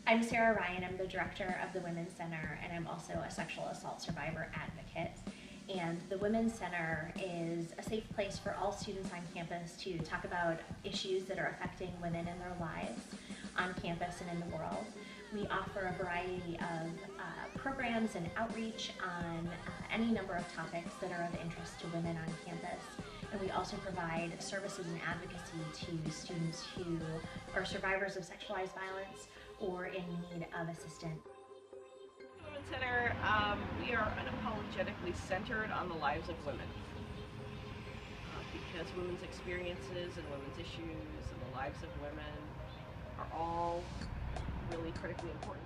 I'm Sarah Ryan. I'm the director of the Women's Center, and I'm also a sexual assault survivor advocate. And the Women's Center is a safe place for all students on campus to talk about issues that are affecting women in their lives on campus and in the world. We offer a variety of programs and outreach on any number of topics that are of interest to women on campus. And we also provide services and advocacy to students who are survivors of sexualized violence or in need of assistance. Women's Center, we are unapologetically centered on the lives of women because women's experiences and women's issues and the lives of women are all really critically important.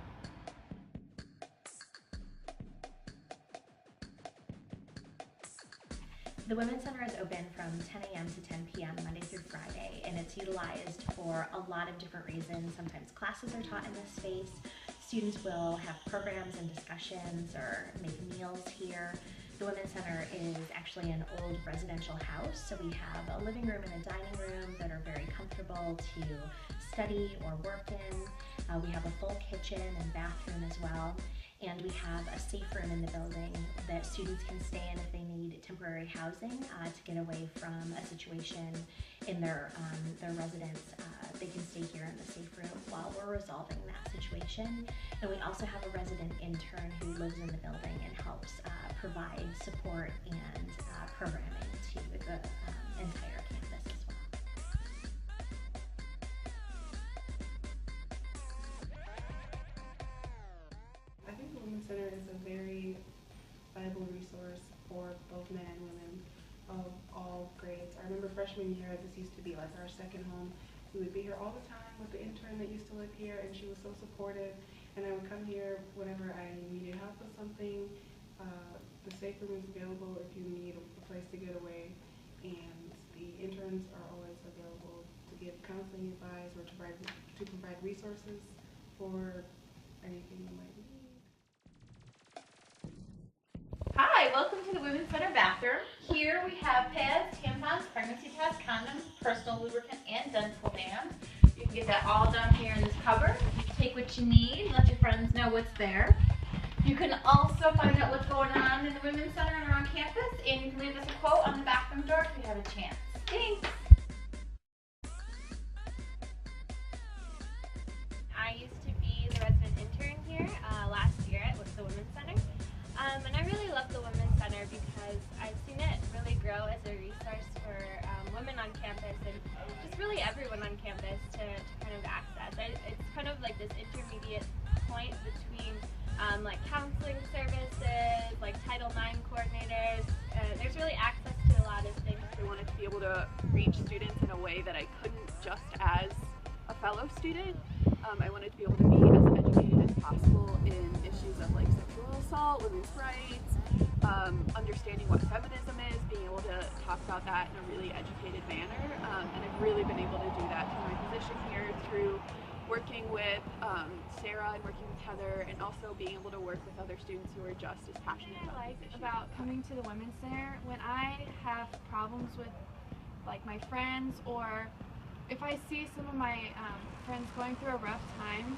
The Women's Center is open from 10 a.m. to 10 p.m. Monday through Friday, and it's utilized for a lot of different reasons. Sometimes classes are taught in this space. Students will have programs and discussions or make meals here. The Women's Center is actually an old residential house, so we have a living room and a dining room that are very comfortable to study or work in. We have a full kitchen and bathroom as well. And we have a safe room in the building that students can stay in if they need temporary housing to get away from a situation in their residence. They can stay here in the safe room while we're resolving that situation. And we also have a resident intern who lives in the building and helps provide support and programming to the entire campus as well. I think the Women's Center is a very valuable resource for both men and women of all grades. I remember freshman year, this used to be like our second home. We would be here all the time with the intern that used to live here, and she was so supportive. And I would come here whenever I needed help with something. The safe room is available if you need a place to get away, and the interns are always available to give counseling advice or to provide resources for anything you might need. Hi, welcome to the Women's Center bathroom. Here we have pads, tampons, pregnancy tests, condoms, personal lubricant, and dental dams. You can get that all down here in this cupboard. Take what you need, let your friends know what's there. You can also find out what's going on in the Women's Center and around campus, and you can leave us a quote on the bathroom door if you have a chance. Thanks! I used to be the resident intern here last year at the Women's Center. And I really love the Women's Center because I've seen it really grow as a resource for women on campus and just really everyone on campus to kind of access. It's kind of like this intermediate point between like counseling services, like Title IX coordinators. There's really access to a lot of things. I wanted to be able to reach students in a way that I couldn't just as a fellow student. I wanted to be able to be as educated as possible in issues of like sexual assault, women's rights, understanding what feminism is, being able to talk about that in a really educated manner. And I've really been able to do that through my position here, through working with Sarah and working with Heather, and also being able to work with other students who are just as passionate about What I like these issues. about coming to the Women's Center, when I have problems with like my friends, or if I see some of my friends going through a rough time,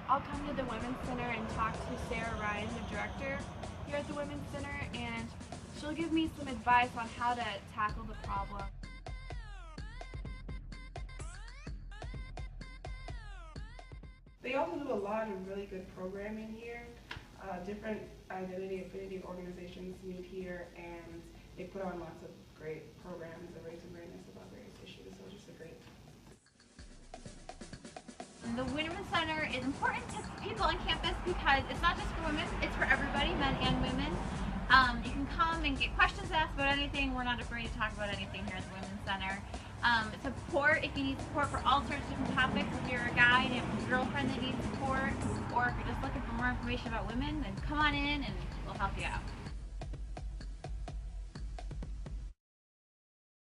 I'll come to the Women's Center and talk to Sarah Ryan, the director here at the Women's Center, and she'll give me some advice on how to tackle the problem. They also do a lot of really good programming here. Different identity affinity organizations meet here, and they put on lots of great programs that raise awareness about various issues. So it's just a great. The Women's Center is important to people on campus because it's not just for women, it's for everybody, men and women. You can come and get questions asked about anything. We're not afraid to talk about anything here at the Women's Center. Support, if you need support for all sorts of different topics. If you're a guy and you have a girlfriend that needs support, or if you're just looking for more information about women, then come on in and we'll help you out.